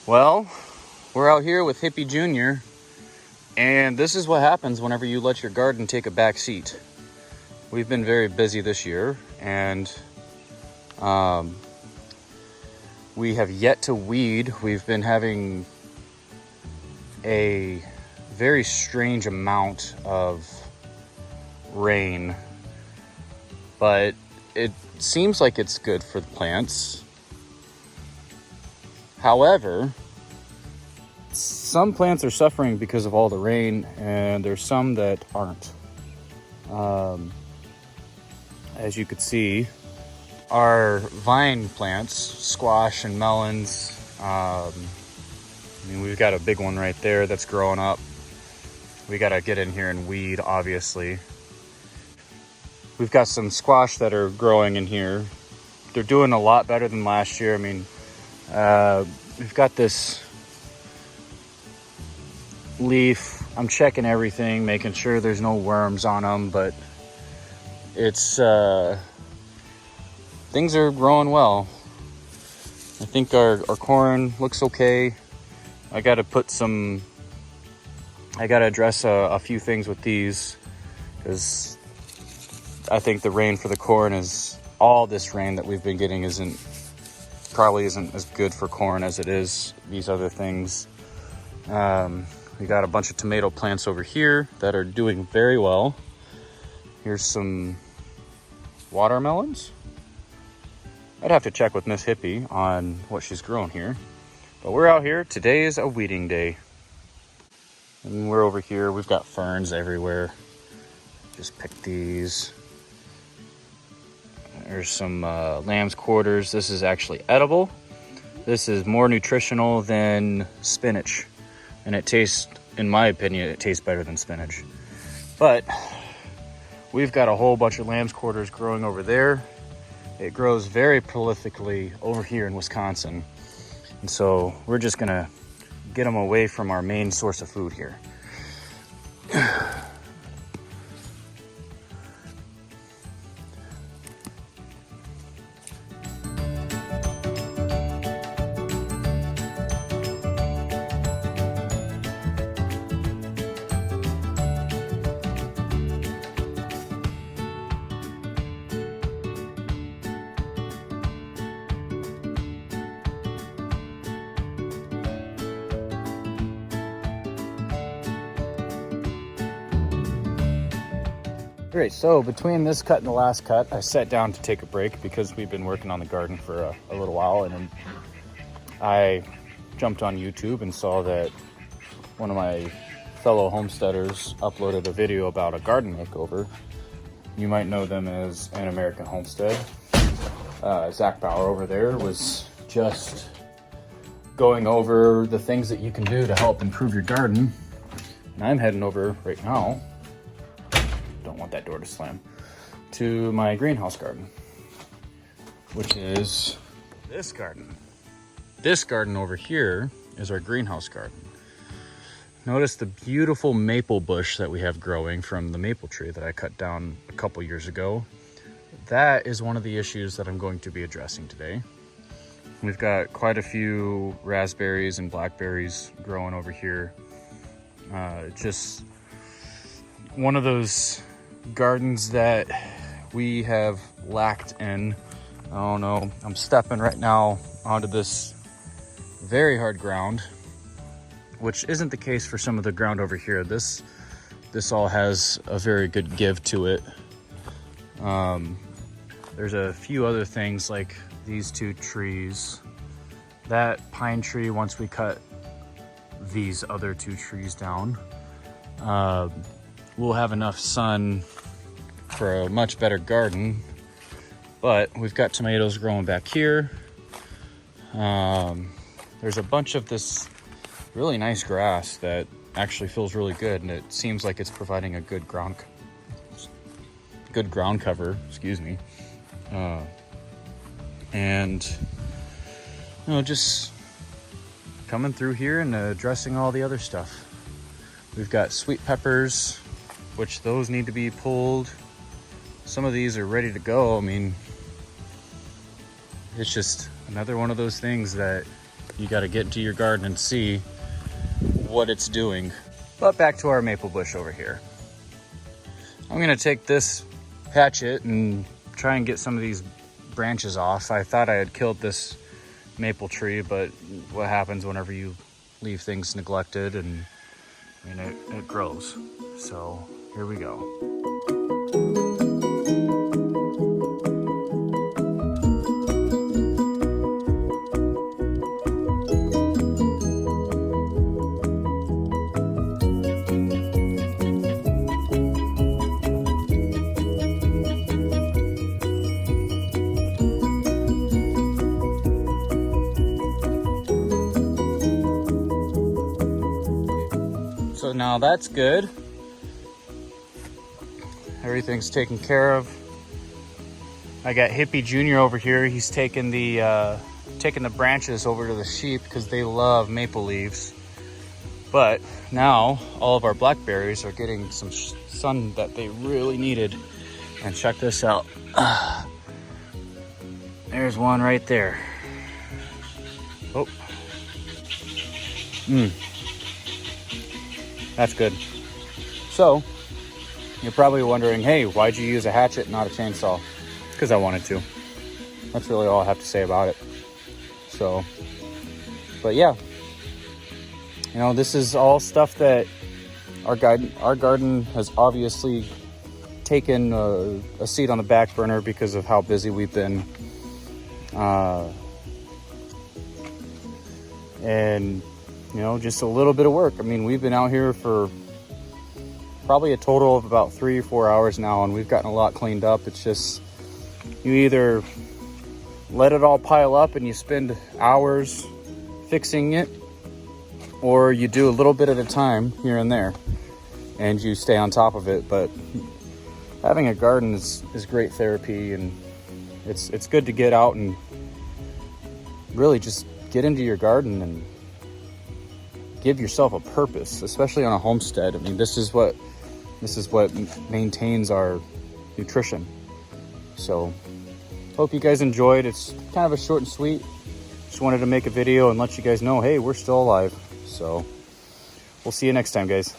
Well, we're out here with Hippie Jr. and this is what happens whenever you let your garden take a back seat. We've been very busy this year, and we have yet to weed. We've been having a very strange amount of rain, but it seems like it's good for the plants. However, some plants are suffering because of all the rain, and there's some that aren't. As you could see, our vine plants, squash and melons, we've got a big one right there that's growing up. We got to get in here and weed, obviously. We've got some squash that are growing in here. They're doing a lot better than last year. We've got this leaf. I'm checking everything, making sure there's no worms on them, but it's things are growing well. I think our corn looks okay. I got to address a few things with these, because I think the rain for the corn is, all this rain that we've been getting probably isn't as good for corn as it is these other things. We got a bunch of tomato plants over here that are doing very well. Here's some watermelons. I'd have to check with Miss Hippie on what she's growing here. But we're out here. Today is a weeding day. And we're over here. We've got ferns everywhere. Just pick these. There's some lamb's quarters. This is actually edible. This is more nutritional than spinach. And it tastes, in my opinion, it tastes better than spinach. But we've got a whole bunch of lamb's quarters growing over there. It grows very prolifically over here in Wisconsin. And so we're just gonna get them away from our main source of food here. All right, so between this cut and the last cut, I sat down to take a break because we've been working on the garden for a little while, and then I jumped on YouTube and saw that one of my fellow homesteaders uploaded a video about a garden makeover. You might know them as An American Homestead. Zach Bauer over there was just going over the things that you can do to help improve your garden. And I'm heading over right now, don't want that door to slam, to my greenhouse garden, which is this garden. This garden over here is our greenhouse garden. Notice the beautiful maple bush that we have growing from the maple tree that I cut down a couple years ago. That is one of the issues that I'm going to be addressing today. We've got quite a few raspberries and blackberries growing over here. Just one of those gardens that we have lacked in. I don't know, I'm stepping right now onto this very hard ground, which isn't the case for some of the ground over here. This all has a very good give to it. There's a few other things like these two trees. That pine tree, once we cut these other two trees down, we'll have enough sun for a much better garden. But we've got tomatoes growing back here. There's a bunch of this really nice grass that actually feels really good, and it seems like it's providing a good ground cover, excuse me. And just coming through here and addressing all the other stuff. We've got sweet peppers, which those need to be pulled. Some of these are ready to go. I mean, it's just another one of those things that you got to get into your garden and see what it's doing. But back to our maple bush over here. I'm gonna take this hatchet and try and get some of these branches off. I thought I had killed this maple tree, but what happens whenever you leave things neglected, and I mean, it grows. So here we go. So now that's good. Everything's taken care of. I got Hippie Jr. over here. He's taking the branches over to the sheep because they love maple leaves. But now all of our blackberries are getting some sun that they really needed. And check this out. There's one right there. Oh. That's good. So, you're probably wondering, hey, why'd you use a hatchet and not a chainsaw? Because I wanted to. That's really all I have to say about it. So, but yeah. You know, this is all stuff that our garden has obviously taken a seat on the back burner because of how busy we've been. And you know, just a little bit of work. I mean, we've been out here for probably a total of about 3 or 4 hours now, and we've gotten a lot cleaned up. It's just, you either let it all pile up and you spend hours fixing it, or you do a little bit at a time here and there and you stay on top of it. But having a garden is great therapy, and it's good to get out and really just get into your garden and give yourself a purpose, especially on a homestead. I mean, this is what maintains our nutrition. So hope you guys enjoyed. It's kind of a short and sweet. Just wanted to make a video and let you guys know, hey, we're still alive. So we'll see you next time, guys.